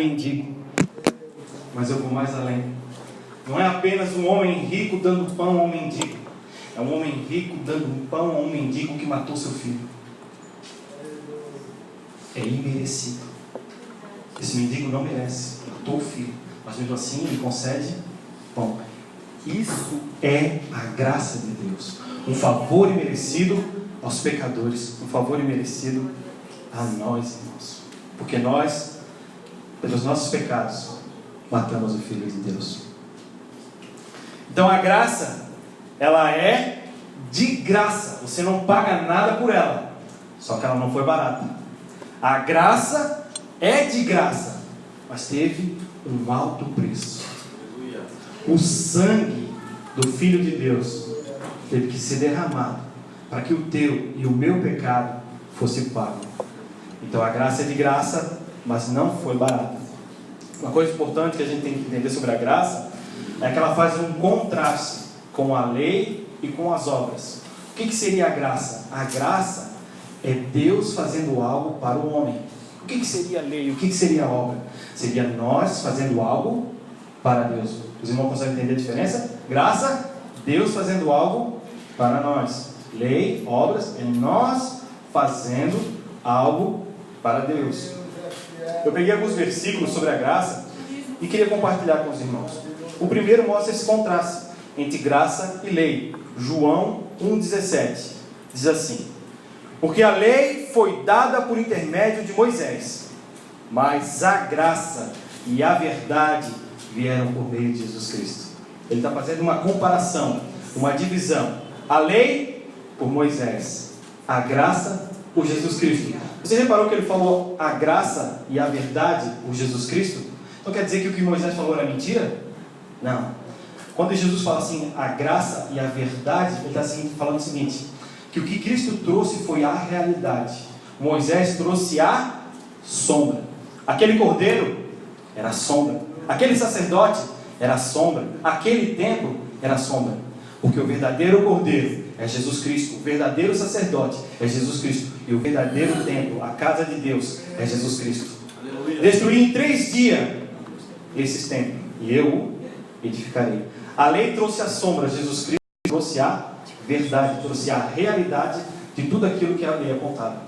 mendigo, mas eu vou mais além. Não é apenas um homem rico dando pão a um mendigo. É um homem rico dando pão a um mendigo que matou seu filho. É imerecido. Esse mendigo não merece. Matou o filho. Mas mesmo assim ele concede pão. Isso é a graça de Deus. Um favor imerecido aos pecadores. Um favor imerecido a nós, irmãos. Porque nós, pelos nossos pecados, matamos o Filho de Deus. Então a graça, ela é de graça. Você não paga nada por ela. Só que ela não foi barata. A graça é de graça, mas teve um alto preço. O sangue do Filho de Deus teve que ser derramado para que o teu e o meu pecado fosse pago. Então a graça é de graça, mas não foi barata. Uma coisa importante que a gente tem que entender sobre a graça é que ela faz um contraste com a lei e com as obras. O que seria a graça? A graça é Deus fazendo algo para o homem. O que seria a lei? O que seria a obra? Seria nós fazendo algo para Deus. Os irmãos conseguem entender a diferença? Graça, Deus fazendo algo para nós. Lei, obras, é nós fazendo algo para Deus. Eu peguei alguns versículos sobre a graça e queria compartilhar com os irmãos. O primeiro mostra esse contraste entre graça e lei. João 1,17 diz assim: porque a lei foi dada por intermédio de Moisés, mas a graça e a verdade vieram por meio de Jesus Cristo. Ele está fazendo uma comparação, uma divisão. A lei por Moisés, a graça por Jesus Cristo. Você reparou que ele falou a graça e a verdade por Jesus Cristo? Então quer dizer que o que Moisés falou era mentira? Não. Quando Jesus fala assim, a graça e a verdade, ele está falando o seguinte: que o que Cristo trouxe foi a realidade. Moisés trouxe a sombra. Aquele cordeiro era a sombra. Aquele sacerdote era a sombra. Aquele templo era a sombra. Porque o verdadeiro cordeiro é Jesus Cristo. O verdadeiro sacerdote é Jesus Cristo. E o verdadeiro templo, a casa de Deus, é Jesus Cristo. Aleluia. Destruí em 3 dias esses templos, e eu o edificarei. A lei trouxe a sombra, Jesus Cristo trouxe a verdade, trouxe a realidade de tudo aquilo que a lei apontava.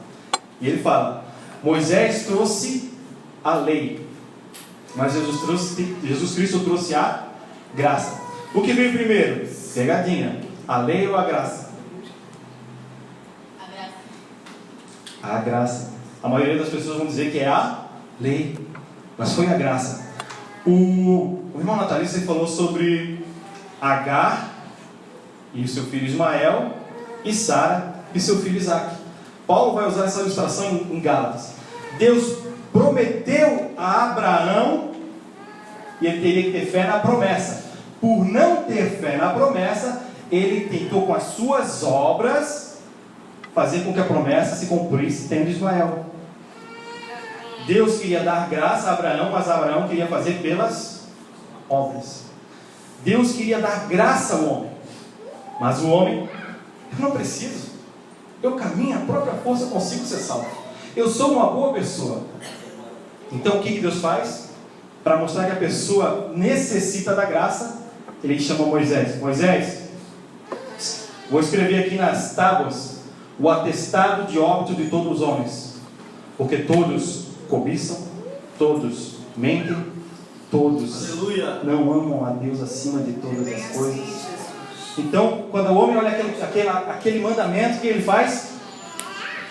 E ele fala: Moisés trouxe a lei, mas Jesus Cristo trouxe a graça. O que veio primeiro? Pegadinha. A lei ou a graça? A graça. A maioria das pessoas vão dizer que é a lei, mas foi a graça. O irmão Natalício falou sobre Agar e o seu filho Ismael, e Sara e seu filho Isaac. Paulo vai usar essa ilustração em Gálatas. Deus prometeu a Abraão e ele teria que ter fé na promessa. Por não ter fé na promessa, ele tentou com as suas obras fazer com que a promessa se cumprisse tendo Ismael. Deus queria dar graça a Abraão, mas Abraão queria fazer pelas obras. Deus queria dar graça ao homem, mas o homem: eu não preciso, eu caminho, a própria força consigo ser salvo, eu sou uma boa pessoa. Então o que Deus faz? Para mostrar que a pessoa necessita da graça, ele chama Moisés: Moisés, vou escrever aqui nas tábuas o atestado de óbito de todos os homens, porque todos cobiçam, todos mentem, todos Aleluia. Não amam a Deus acima de todas as coisas. Então, quando o homem olha aquele mandamento, que ele faz?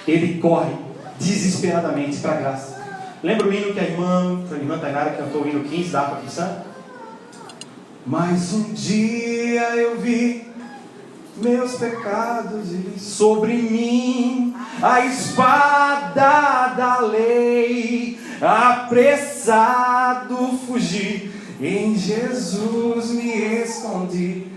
Ele corre desesperadamente para a graça. Lembra o hino que a irmã Tainara cantou, o hino 15 da Harpa Cristã? Mas um dia eu vi meus pecados e sobre mim a espada da lei, apressado fugi, em Jesus me escondi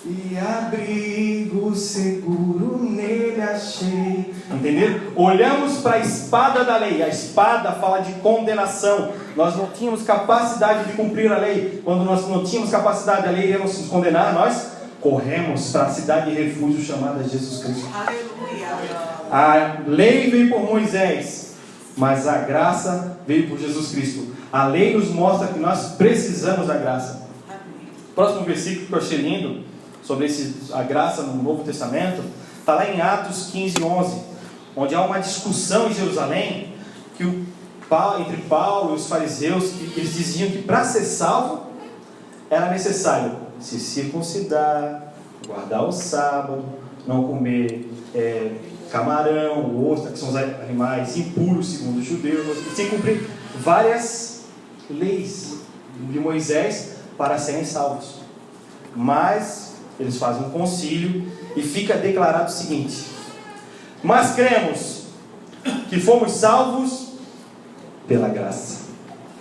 e abrigo seguro nele achei. Entenderam? Olhamos para a espada da lei. A espada fala de condenação. Nós não tínhamos capacidade de cumprir a lei. Quando nós não tínhamos capacidade da lei, íamos nos condenar, nós corremos para a cidade de refúgio chamada Jesus Cristo. Aleluia. A lei veio por Moisés, mas a graça veio por Jesus Cristo. A lei nos mostra que nós precisamos da graça. O próximo versículo que eu achei lindo, sobre a graça no Novo Testamento, está lá em Atos 15:11, onde há uma discussão em Jerusalém, entre Paulo e os fariseus, que eles diziam que para ser salvo, era necessário se circuncidar, guardar o sábado, não comer camarão, ostra, que são os animais impuros segundo os judeus, sem cumprir várias leis de Moisés para serem salvos. Mas eles fazem um concílio e fica declarado o seguinte: mas cremos que fomos salvos pela graça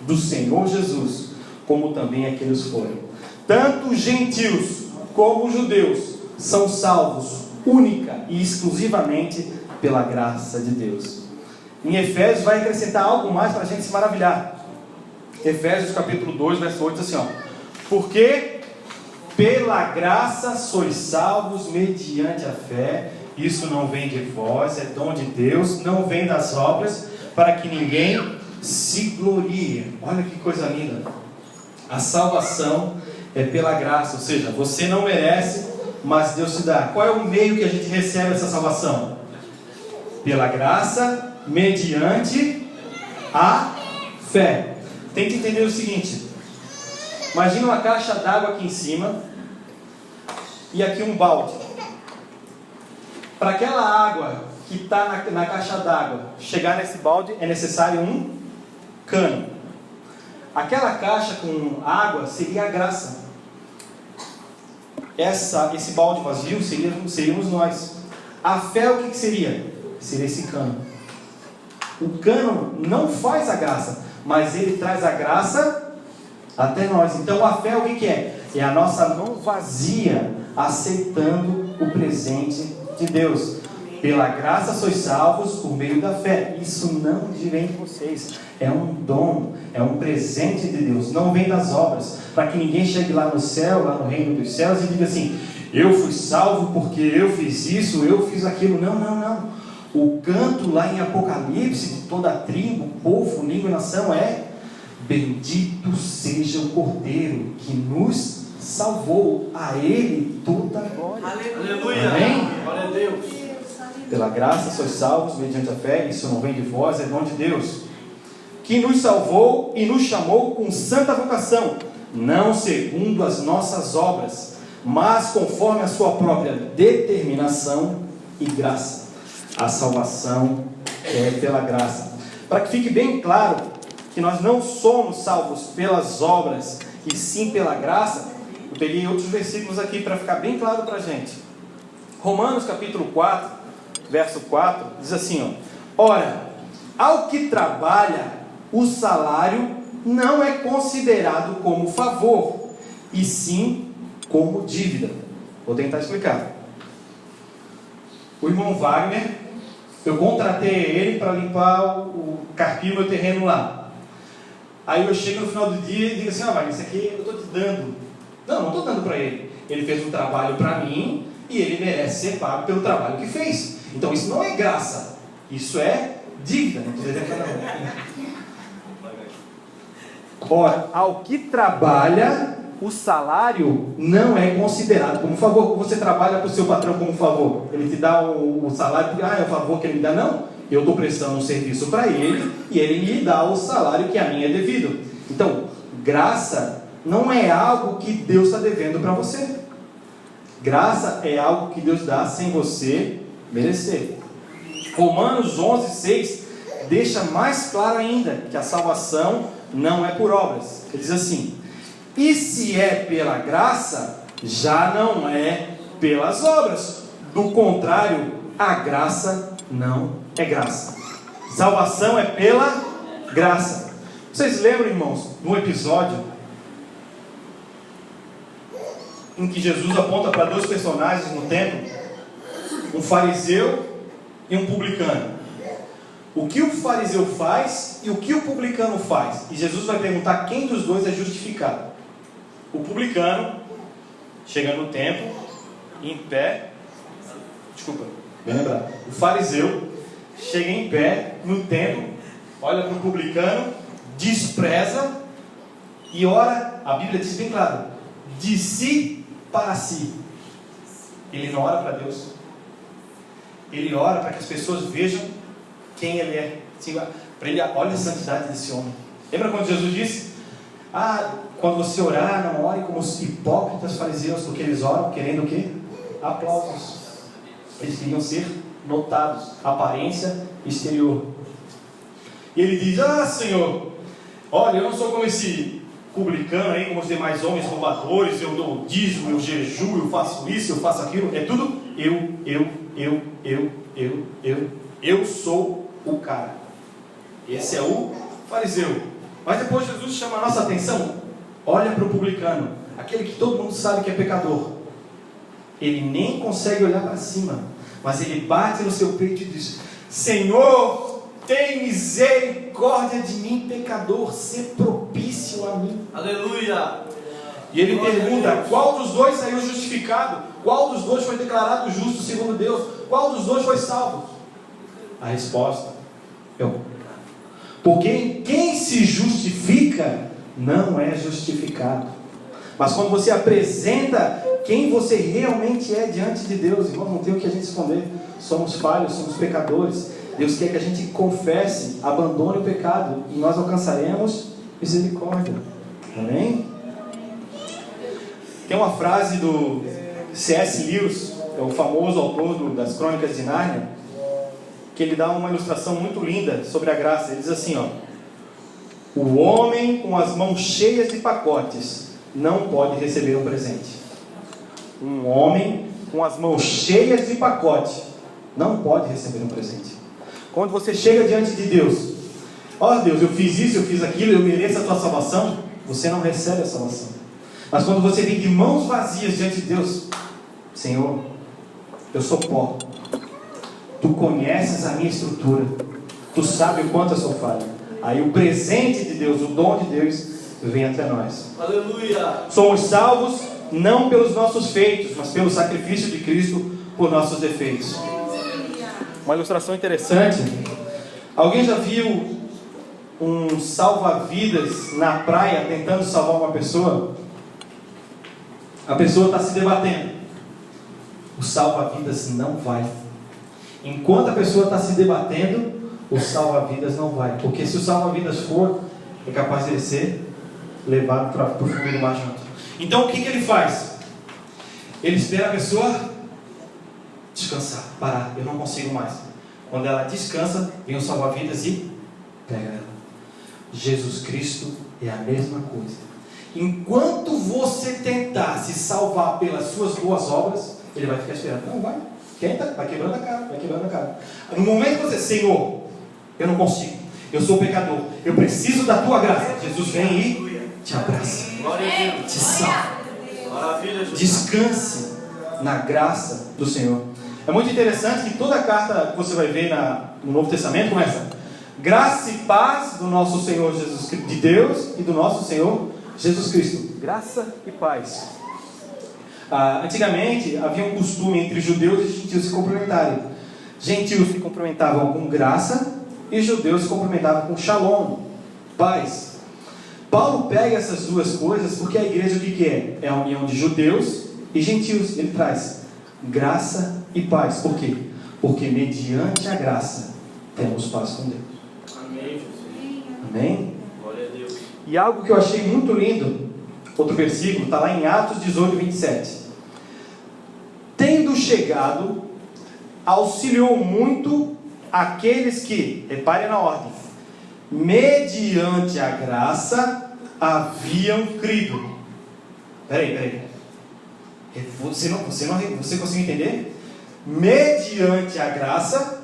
do Senhor Jesus, como também aqueles foram. Tanto os gentios como os judeus são salvos única e exclusivamente pela graça de Deus. Em Efésios vai acrescentar algo mais para a gente se maravilhar. Efésios capítulo 2, verso 8, assim, porque pela graça sois salvos mediante a fé. Isso não vem de vós, é dom de Deus, não vem das obras, para que ninguém se glorie. Olha que coisa linda. A salvação é pela graça, ou seja, você não merece, mas Deus te dá. Qual é o meio que a gente recebe essa salvação? Pela graça, mediante a fé. Tente entender o seguinte: imagina uma caixa d'água aqui em cima e aqui um balde. Para aquela água que está na caixa d'água chegar nesse balde, é necessário um cano. Aquela caixa com água seria a graça. Esse balde vazio seríamos nós. A fé, o que seria? Seria esse cano. O cano não faz a graça, mas ele traz a graça até nós. Então a fé, o que é? É a nossa mão vazia aceitando o presente de Deus. Pela graça sois salvos por meio da fé. Isso não vem de vocês, é um dom, é um presente de Deus, não vem das obras, para que ninguém chegue lá no céu, lá no reino dos céus, e diga assim: eu fui salvo porque eu fiz isso, eu fiz aquilo. Não. O canto lá em Apocalipse de toda a tribo, povo, língua e nação é: bendito seja o Cordeiro que nos salvou, a Ele toda a glória. Aleluia. Amém? Glória a Deus. Pela graça sois salvos mediante a fé, isso não vem de vós, é dom de Deus, que nos salvou e nos chamou com santa vocação, não segundo as nossas obras, mas conforme a sua própria determinação e graça. A salvação é pela graça. Para que fique bem claro que nós não somos salvos pelas obras, e sim pela graça, eu peguei outros versículos aqui para ficar bem claro para a gente. Romanos capítulo 4, verso 4, diz assim, ora, ao que trabalha, o salário não é considerado como favor, e sim como dívida. Vou tentar explicar. O irmão Wagner, eu contratei ele para limpar carpir meu terreno lá. Aí eu chego no final do dia e digo assim: Wagner, isso aqui eu estou te dando. Não estou dando para ele. Ele fez um trabalho para mim e ele merece ser pago pelo trabalho que fez. Então isso não é graça, isso é dívida. Ora, ao que trabalha, o salário não é considerado como favor. Você trabalha para o seu patrão como favor, ele te dá o salário porque é o favor que ele me dá. Não, eu estou prestando um serviço para ele e ele me dá o salário que a mim é devido. Então, graça não é algo que Deus está devendo para você. Graça é algo que Deus dá sem você merecer. Romanos 11:6 deixa mais claro ainda que a salvação não é por obras. Ele diz assim: e se é pela graça, já não é pelas obras. Do contrário, a graça não é graça. Salvação é pela graça. Vocês lembram, irmãos, de um episódio em que Jesus aponta para dois personagens no templo, um fariseu e um publicano. O que o fariseu faz e o que o publicano faz? E Jesus vai perguntar quem dos dois é justificado. O publicano chega no templo, em pé. Desculpa, bem lembrado. O fariseu chega em pé no templo, olha para o publicano, despreza e ora, a Bíblia diz bem claro, de si para si. Ele não ora para Deus. Ele ora para que as pessoas vejam quem ele é. Para ele, olha a santidade desse homem. Lembra quando Jesus disse? Quando você orar, não ore como os hipócritas fariseus, porque eles oram querendo o quê? Aplausos. Eles queriam ser notados, aparência exterior. E ele diz: Senhor, olha, eu não sou como esse publicano aí, como os demais homens roubadores, eu dou dízimo, eu jejuo, eu faço isso, eu faço aquilo. É tudo eu sou o cara. Esse é o fariseu. Mas depois Jesus chama a nossa atenção. Olha para o publicano, aquele que todo mundo sabe que é pecador. Ele nem consegue olhar para cima, mas ele bate no seu peito e diz: Senhor, tem misericórdia de mim, pecador, ser propício a mim. Aleluia! E ele pergunta: qual dos dois saiu justificado? Qual dos dois foi declarado justo segundo Deus? Qual dos dois foi salvo? A resposta: eu. Porque quem se justifica não é justificado. Mas quando você apresenta quem você realmente é diante de Deus, irmão, não tem o que a gente esconder. Somos falhos, somos pecadores. Deus quer que a gente confesse, abandone o pecado, e nós alcançaremos misericórdia. Amém? Tem uma frase do C.S. Lewis, é o famoso autor das Crônicas de Nárnia, que ele dá uma ilustração muito linda sobre a graça. Ele diz assim, o homem com as mãos cheias de pacotes não pode receber um presente. Um homem com as mãos cheias de pacote não pode receber um presente. Quando você chega diante de Deus, Deus, eu fiz isso, eu fiz aquilo, eu mereço a tua salvação, você não recebe a salvação. Mas quando você vem de mãos vazias diante de Deus, Senhor, eu sou pó, tu conheces a minha estrutura, tu sabes o quanto eu sou falho. Aí o presente de Deus, o dom de Deus, vem até nós. Aleluia! Somos salvos não pelos nossos feitos, mas pelo sacrifício de Cristo por nossos defeitos. Uma ilustração interessante. Alguém já viu um salva-vidas na praia tentando salvar uma pessoa? A pessoa está se debatendo. O salva-vidas não vai. Enquanto a pessoa está se debatendo, o salva-vidas não vai. Porque se o salva-vidas for, é capaz de ele ser levado para o fundo do mar junto. Então o que ele faz? Ele espera a pessoa descansar, parar, eu não consigo mais. Quando ela descansa, vem o salva-vidas e pega ela. Jesus Cristo é a mesma coisa. Enquanto você tentar se salvar pelas suas boas obras, ele vai ficar esperando. Não, vai, tenta, vai quebrando a cara, vai quebrando a cara. No momento que você, Senhor, eu não consigo, eu sou pecador, eu preciso da tua graça, Jesus vem e te abraça, te salva. Descanse na graça do Senhor. É muito interessante que toda a carta que você vai ver no Novo Testamento começa: graça e paz do nosso Senhor Jesus Cristo, de Deus e do nosso Senhor Jesus Cristo. Graça e paz. Antigamente havia um costume entre judeus e gentios se cumprimentarem. Gentios se cumprimentavam com graça e judeus se cumprimentavam com shalom, paz. Paulo pega essas duas coisas porque a igreja o que é? É a união de judeus e gentios. Ele traz graça e paz. Por quê? Porque mediante a graça temos paz com Deus. Amém, Jesus. Amém? Glória a Deus. E algo que eu achei muito lindo, outro versículo, está lá em Atos 18, 27. Tendo chegado, auxiliou muito aqueles que, repare na ordem, mediante a graça haviam crido. Peraí. Você conseguiu entender? Mediante a graça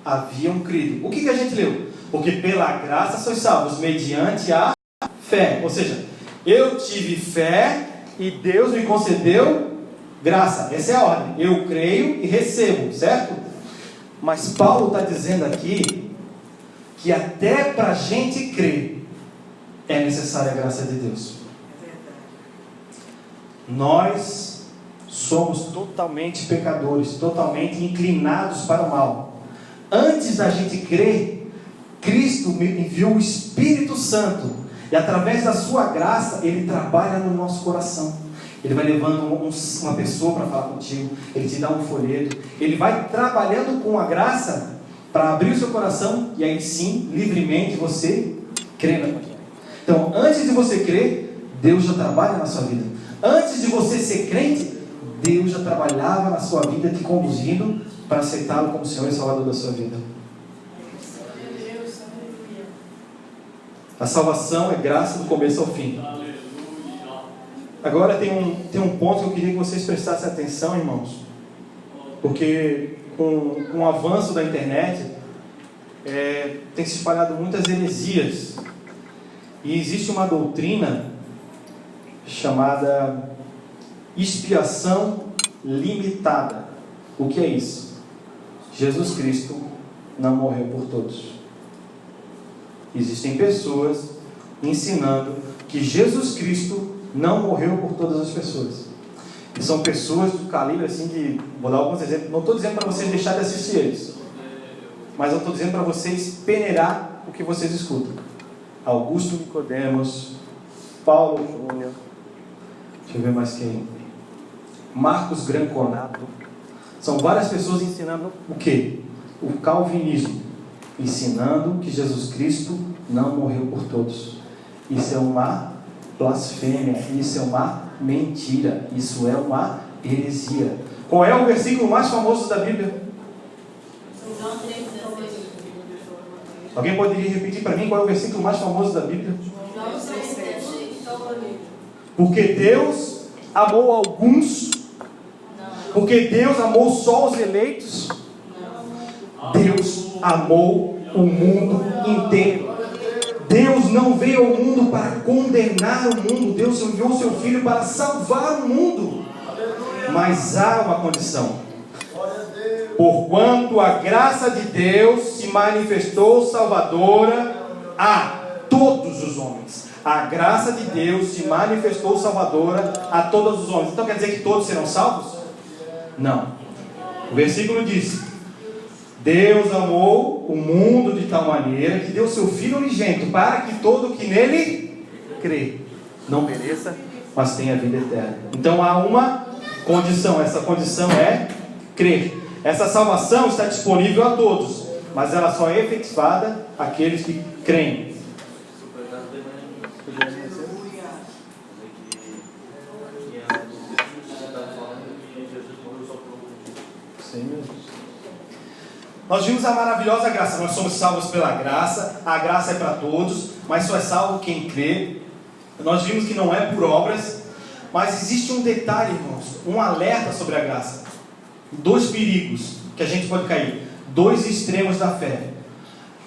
haviam crido. O que a gente leu? Porque pela graça sois salvos, mediante a fé. Ou seja, eu tive fé e Deus me concedeu graça. Essa é a ordem. Eu creio e recebo, certo? Mas Paulo está dizendo aqui que até para a gente crer é necessária a graça de Deus. Nós somos totalmente pecadores, totalmente inclinados para o mal. Antes da gente crer, Cristo enviou o Espírito Santo, e através da sua graça, Ele trabalha no nosso coração. Ele vai levando uma pessoa para falar contigo, Ele te dá um folheto, Ele vai trabalhando com a graça para abrir o seu coração, e aí sim, livremente, você crê na Evangelho. Então, antes de você crer, Deus já trabalha na sua vida. Antes de você ser crente, Deus já trabalhava na sua vida, te conduzindo para aceitá-lo como Senhor e Salvador da sua vida. A salvação é graça do começo ao fim. Agora tem um ponto que eu queria que vocês prestassem atenção, irmãos. Porque com o avanço da internet, tem se espalhado muitas heresias. E existe uma doutrina chamada expiação limitada. O que é isso? Jesus Cristo não morreu por todos. Existem pessoas ensinando que Jesus Cristo não morreu por todas as pessoas. E são pessoas do calibre assim de... Vou dar alguns exemplos. Não estou dizendo para vocês deixar de assistir eles, mas eu estou dizendo para vocês peneirar o que vocês escutam. Augusto Nicodemos, Paulo Júnior, deixa eu ver mais quem, Marcos Granconato. São várias pessoas ensinando o quê? O calvinismo, ensinando que Jesus Cristo não morreu por todos. Isso é uma blasfêmia, isso é uma mentira, isso é uma heresia. Qual é o versículo mais famoso da Bíblia? Alguém poderia repetir para mim qual é o versículo mais famoso da Bíblia? Porque Deus amou alguns, porque Deus amou só os eleitos. Deus amou o mundo inteiro. Deus não veio ao mundo para condenar o mundo. Deus enviou o seu Filho para salvar o mundo. Mas há uma condição: porquanto a graça de Deus se manifestou salvadora a todos os homens. A graça de Deus se manifestou salvadora a todos os homens. Então quer dizer que todos serão salvos? Não. O versículo diz: Deus amou o mundo de tal maneira que deu seu Filho unigênito, para que todo que nele crê não pereça, mas tenha vida eterna. Então há uma condição. Essa condição é crer. Essa salvação está disponível a todos, mas ela só é efetivada àqueles que creem. Nós vimos a maravilhosa graça. Nós somos salvos pela graça. A graça é para todos, mas só é salvo quem crê. Nós vimos que não é por obras, mas existe um detalhe, irmãos, um alerta sobre a graça. Dois perigos que a gente pode cair, dois extremos da fé.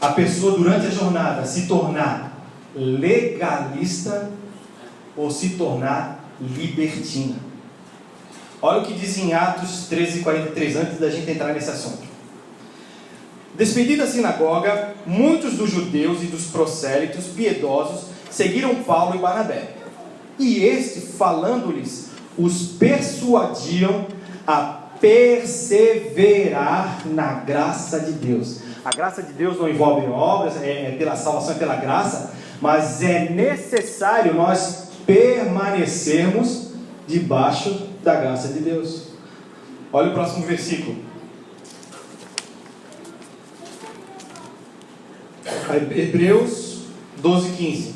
A pessoa durante a jornada se tornar legalista ou se tornar libertina. Olha o que diz em Atos 13:43, antes da gente entrar nesse assunto. Despedida a sinagoga, muitos dos judeus e dos prosélitos piedosos seguiram Paulo e Barnabé. E este, falando-lhes, os persuadiam a perseverar na graça de Deus. A graça de Deus não envolve obras, pela salvação, é pela graça, mas é necessário nós permanecermos debaixo da graça de Deus. Olha o próximo versículo. Hebreus 12:15.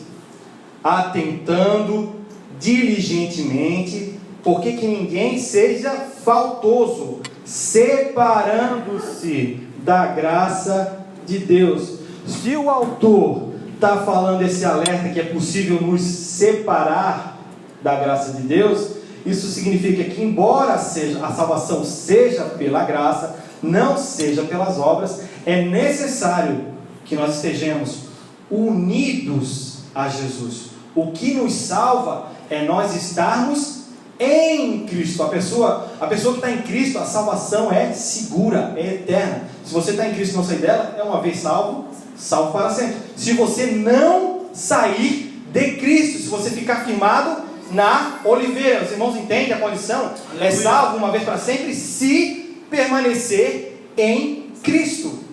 Atentando diligentemente, porque que ninguém seja faltoso, separando-se da graça de Deus. Se o autor está falando esse alerta que é possível nos separar da graça de Deus, isso significa que, embora a salvação seja pela graça, não seja pelas obras, é necessário que nós estejamos unidos a Jesus. O que nos salva é nós estarmos em Cristo. A pessoa que está em Cristo, a salvação é segura, é eterna. Se você está em Cristo e não sair dela, é uma vez salvo, salvo para sempre. Se você não sair de Cristo, se você ficar firmado na oliveira, os irmãos entendem a condição? É salvo uma vez para sempre se permanecer em Cristo.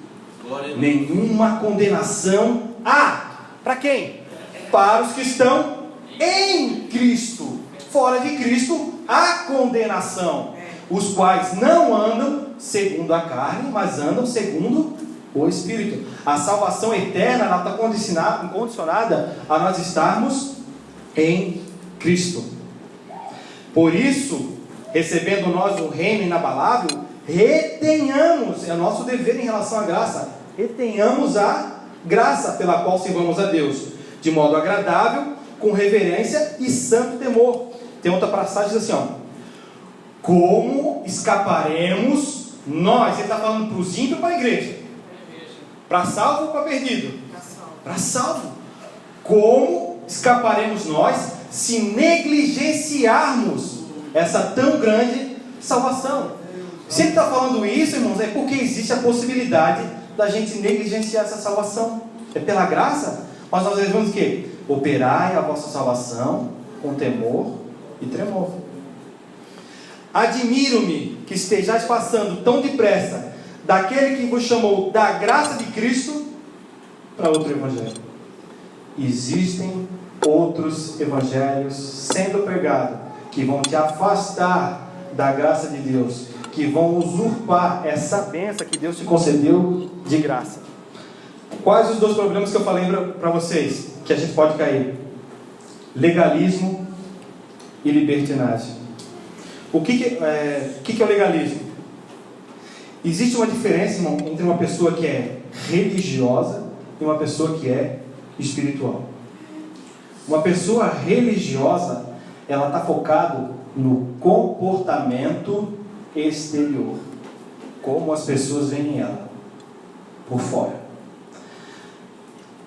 Nenhuma condenação há. Para quem? Para os que estão em Cristo. Fora de Cristo há condenação. Os quais não andam segundo a carne, mas andam segundo o Espírito. A salvação eterna está condicionada a nós estarmos em Cristo. Por isso, recebendo nós o reino inabalável, retenhamos, é nosso dever em relação à graça, retenhamos a graça pela qual servamos a Deus, de modo agradável, com reverência e santo temor. Tem outra passagem que diz assim, como escaparemos nós? Ele está falando para os ímpios ou para a igreja? Para salvo ou para perdido? Para salvo. Como escaparemos nós se negligenciarmos essa tão grande salvação? Se ele está falando isso, irmãos, é porque existe a possibilidade da gente negligenciar essa salvação. É pela graça, mas nós devemos o quê? Operai a vossa salvação com temor e tremor. Admiro-me que estejais passando tão depressa daquele que vos chamou da graça de Cristo para outro evangelho. Existem outros evangelhos sendo pregados que vão te afastar da graça de Deus, que vão usurpar essa bênção que Deus te concedeu de graça. Quais os dois problemas que eu falei para vocês que a gente pode cair? Legalismo e libertinagem. O que é o legalismo? Existe uma diferença, irmão, entre uma pessoa que é religiosa e uma pessoa que é espiritual. Uma pessoa religiosa, ela está focada no comportamento exterior, como as pessoas veem ela por fora.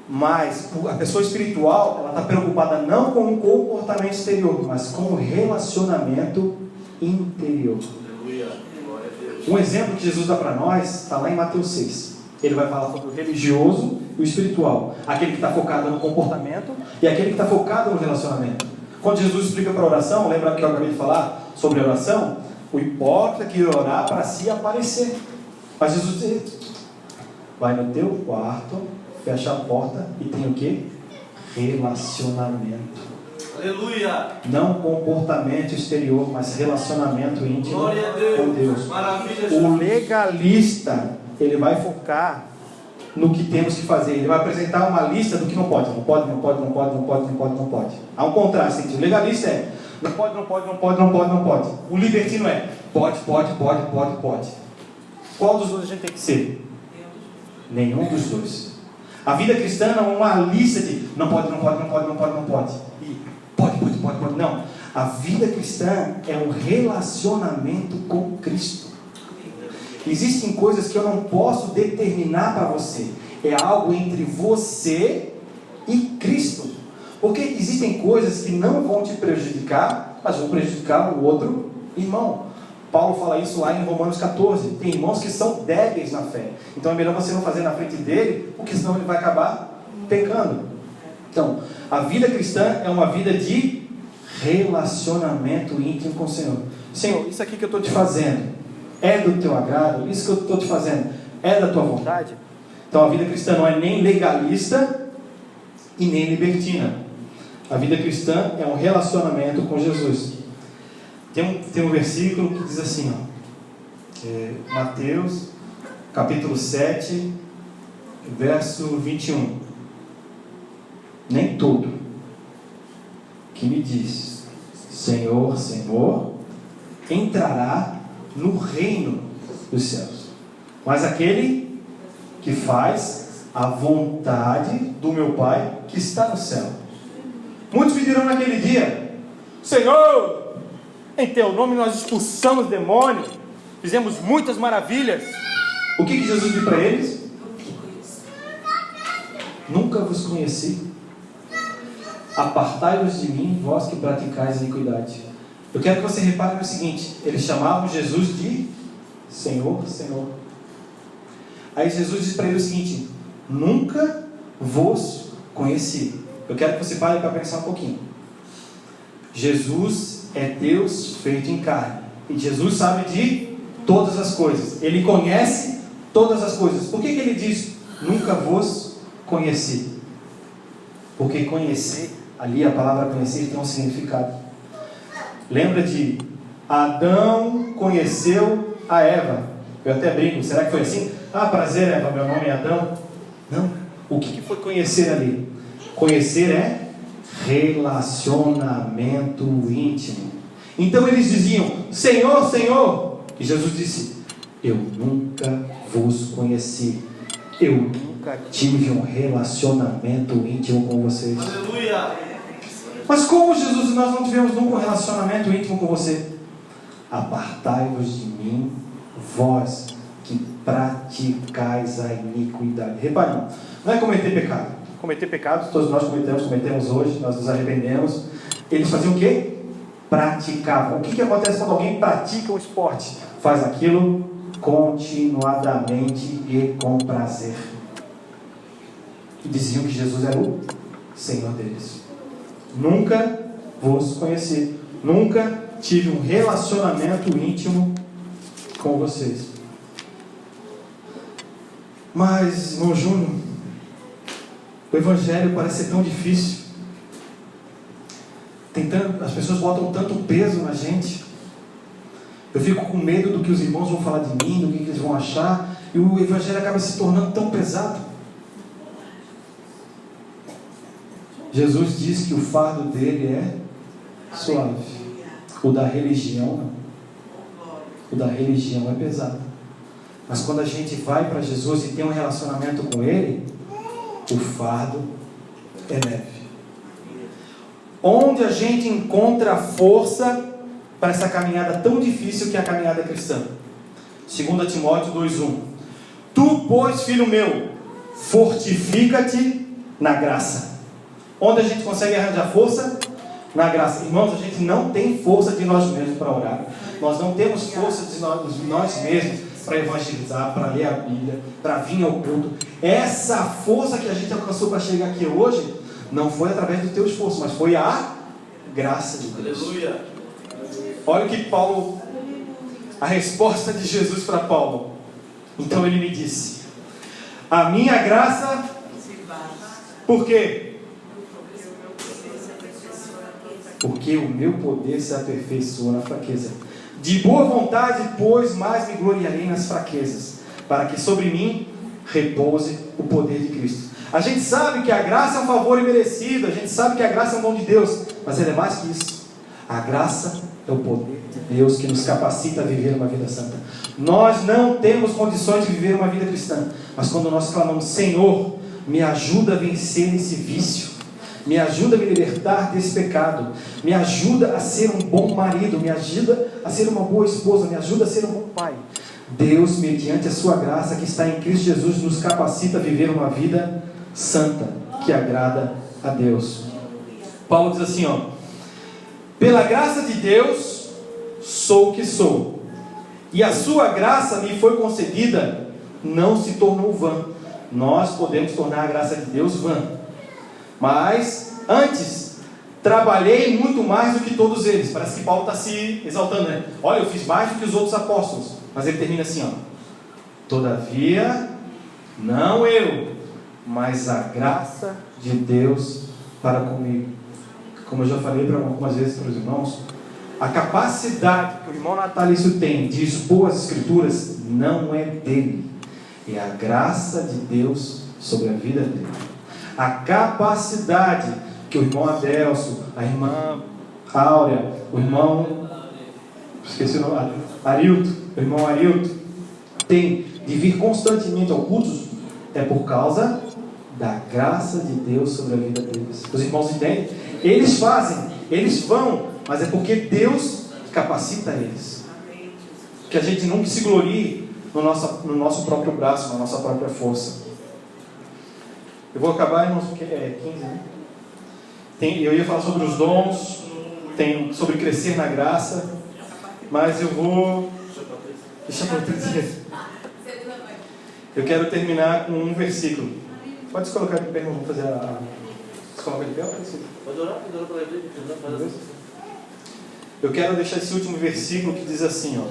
Mas a pessoa espiritual, ela está preocupada não com o comportamento exterior, mas com o relacionamento interior. Um exemplo que Jesus dá para nós está lá em Mateus 6. Ele vai falar sobre o religioso e o espiritual, aquele que está focado no comportamento e aquele que está focado no relacionamento. Quando Jesus explica para a oração, lembra que eu acabei de falar sobre a oração? O hipócrita que orar para si aparecer. Mas Jesus diz: vai no teu quarto, fecha a porta e tem o que? Relacionamento. Aleluia! Não comportamento exterior, mas relacionamento íntimo com Deus. Maravilha. O legalista, ele vai focar no que temos que fazer. Ele vai apresentar uma lista do que não pode. Não pode, não pode, não pode, não pode, não pode, não pode. Há um contraste entre o legalista é não pode, não pode, não pode, não pode, não pode. O libertino é pode, pode, pode, pode, pode. Qual dos dois a gente tem que ser? Nenhum dos dois. A vida cristã é uma lista de não pode, não pode, não pode, não pode, não pode. E pode, pode, pode, pode. Não. A vida cristã é um relacionamento com Cristo. Existem coisas que eu não posso determinar para você. É algo entre você e Cristo. Porque existem coisas que não vão te prejudicar, mas vão prejudicar o outro irmão. Paulo fala isso lá em Romanos 14. Tem irmãos que são débeis na fé. Então é melhor você não fazer na frente dele, porque senão ele vai acabar pecando. Então, a vida cristã é uma vida de relacionamento íntimo com o Senhor. Senhor, isso aqui que eu estou te fazendo é do teu agrado? Isso que eu estou te fazendo é da tua vontade? Então a vida cristã não é nem legalista e nem libertina. A vida cristã é um relacionamento com Jesus. Tem um versículo que diz assim, Mateus capítulo 7, verso 21. Nem todo que me diz Senhor, Senhor, entrará no reino dos céus, mas aquele que faz a vontade do meu Pai que está no céu. Muitos me dirão naquele dia: Senhor, em teu nome nós expulsamos demônios, fizemos muitas maravilhas. O que Jesus disse para eles? Nunca vos conheci. Apartai-vos de mim, vós que praticais a iniquidade. Eu quero que você repare no seguinte: eles chamavam Jesus de Senhor, Senhor. Aí Jesus diz para eles o seguinte: nunca vos conheci. Eu quero que você pare para pensar um pouquinho. Jesus é Deus feito em carne, e Jesus sabe de todas as coisas. Ele conhece todas as coisas. Por que ele diz, nunca vos conheci? Porque conhecer, ali a palavra conhecer tem um significado. Lembra de Adão conheceu a Eva. Eu até brinco, será que foi assim? Ah, prazer Eva, meu nome é Adão. Não, o que foi conhecer ali? Conhecer é relacionamento íntimo. Então eles diziam, Senhor, Senhor. E Jesus disse, eu nunca vos conheci. Eu nunca tive um relacionamento íntimo com vocês. Aleluia! Mas como, Jesus, nós não tivemos nunca um relacionamento íntimo com você? Apartai-vos de mim, vós que praticais a iniquidade. Repare, não é cometer pecado. Cometer pecados, todos nós cometemos hoje, nós nos arrependemos. Eles faziam o quê? Praticavam. O que acontece quando alguém pratica um esporte? Faz aquilo continuadamente e com prazer. E diziam que Jesus era o Senhor deles. Nunca vos conheci. Nunca tive um relacionamento íntimo com vocês. Mas, irmão Júnior, o Evangelho parece ser tão difícil. As pessoas botam tanto peso na gente. Eu fico com medo do que os irmãos vão falar de mim, do que eles vão achar. E o Evangelho acaba se tornando tão pesado. Jesus diz que o fardo dele é suave. O da religião não. O da religião é pesado. Mas quando a gente vai para Jesus e tem um relacionamento com Ele, o fardo é leve. Onde a gente encontra força para essa caminhada tão difícil que é a caminhada cristã? 2 Timóteo 2:1. Tu, pois, filho meu, fortifica-te na graça. Onde a gente consegue arranjar força? Na graça. Irmãos, a gente não tem força de nós mesmos para orar. Nós não temos força de nós mesmos para evangelizar, para ler a Bíblia, para vir ao culto. Essa força que a gente alcançou para chegar aqui hoje, não foi através do teu esforço, mas foi a graça de Deus. Aleluia! Olha o que Paulo, a resposta de Jesus para Paulo. Então ele me disse, a minha graça, por quê? Porque o meu poder se aperfeiçoa na fraqueza. De boa vontade, pois, mais me gloriarei nas fraquezas, para que sobre mim repouse o poder de Cristo. A gente sabe que a graça é um favor imerecido, a gente sabe que a graça é um dom de Deus, mas ela é mais que isso. A graça é o poder de Deus que nos capacita a viver uma vida santa. Nós não temos condições de viver uma vida cristã, mas quando nós clamamos, Senhor, me ajuda a vencer esse vício, me ajuda a me libertar desse pecado, me ajuda a ser um bom marido, me ajuda a ser uma boa esposa, me ajuda a ser um bom pai. Deus, mediante a sua graça que está em Cristo Jesus, nos capacita a viver uma vida santa, que agrada a Deus. Paulo diz assim, pela graça de Deus sou o que sou, e a sua graça me foi concedida, não se tornou vã. Nós podemos tornar a graça de Deus vã, mas antes trabalhei muito mais do que todos eles. Parece que Paulo está se exaltando, né? Olha, eu fiz mais do que os outros apóstolos, mas ele termina assim, todavia não eu, mas a graça de Deus para comigo. Como eu já falei algumas vezes para os irmãos, a capacidade que o irmão Natalício tem de expor as Escrituras não é dele, é a graça de Deus sobre a vida dele. A capacidade que o irmão Adelso, a irmã Áurea, o irmão, esqueci o nome, Arilton, o irmão Arilton, tem de vir constantemente ao culto, é por causa da graça de Deus sobre a vida deles. Os irmãos entendem? Eles fazem, eles vão, mas é porque Deus capacita eles. Que a gente nunca se glorie no nosso próprio braço, na nossa própria força. Eu vou acabar, irmãos, porque é 15, né? Eu ia falar sobre os dons, sobre crescer na graça, mas eu vou... Deixa para outro dia. Eu quero terminar com um versículo. Pode se colocar de pé, irmão, vamos fazer a... Você coloca de pé ou pode orar para a igreja. Eu quero deixar esse último versículo que diz assim,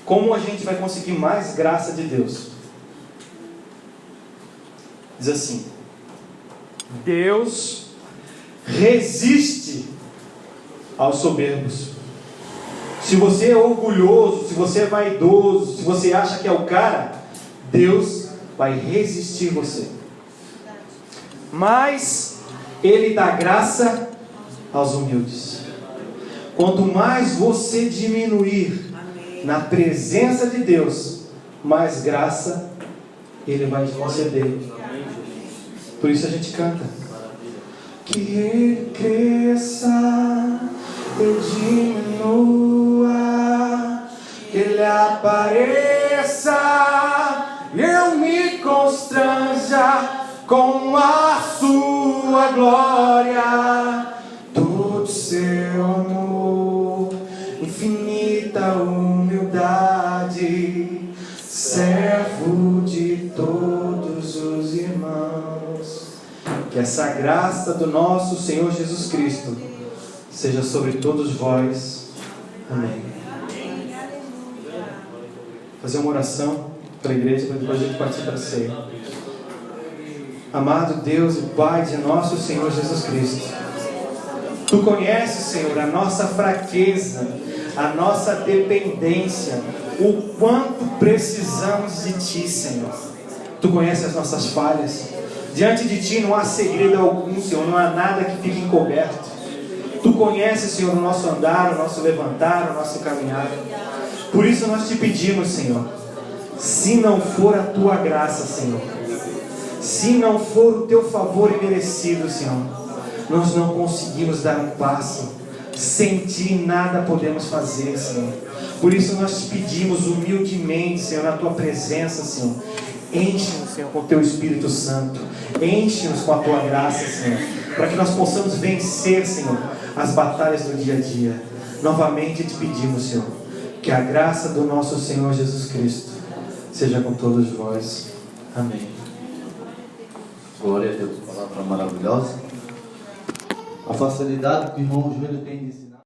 Como a gente vai conseguir mais graça de Deus? Diz assim: Deus resiste aos soberbos. Se você é orgulhoso, se você é vaidoso, se você acha que é o cara, Deus vai resistir você. Mas Ele dá graça aos humildes. Quanto mais você diminuir na presença de Deus, mais graça Ele vai te conceder. Por isso a gente canta: que Ele cresça, eu diminua, que Ele apareça, eu me constranja com a sua glória, todo seu amor, infinita humildade, servo de todos os irmãos. Que essa graça do nosso Senhor Jesus Cristo seja sobre todos vós. Amém. Fazer uma oração para a igreja, para depois a gente partir para a ceia. Amado Deus e Pai de nosso Senhor Jesus Cristo, Tu conheces, Senhor, a nossa fraqueza, a nossa dependência, o quanto precisamos de Ti, Senhor. Tu conheces as nossas falhas. Diante de Ti não há segredo algum, Senhor, não há nada que fique encoberto. Tu conheces, Senhor, o nosso andar, o nosso levantar, o nosso caminhar. Por isso nós Te pedimos, Senhor, se não for a Tua graça, Senhor, se não for o Teu favor imerecido, Senhor, nós não conseguimos dar um passo. Sem Ti nada podemos fazer, Senhor. Por isso nós Te pedimos humildemente, Senhor, na Tua presença, Senhor, enche-nos, Senhor, com o Teu Espírito Santo, enche-nos com a Tua graça, Senhor, para que nós possamos vencer, Senhor, as batalhas do dia a dia. Novamente Te pedimos, Senhor, que a graça do nosso Senhor Jesus Cristo seja com todos vós. Amém. Glória a Deus, palavra maravilhosa. A facilidade que o irmão Júlio tem de ensinar.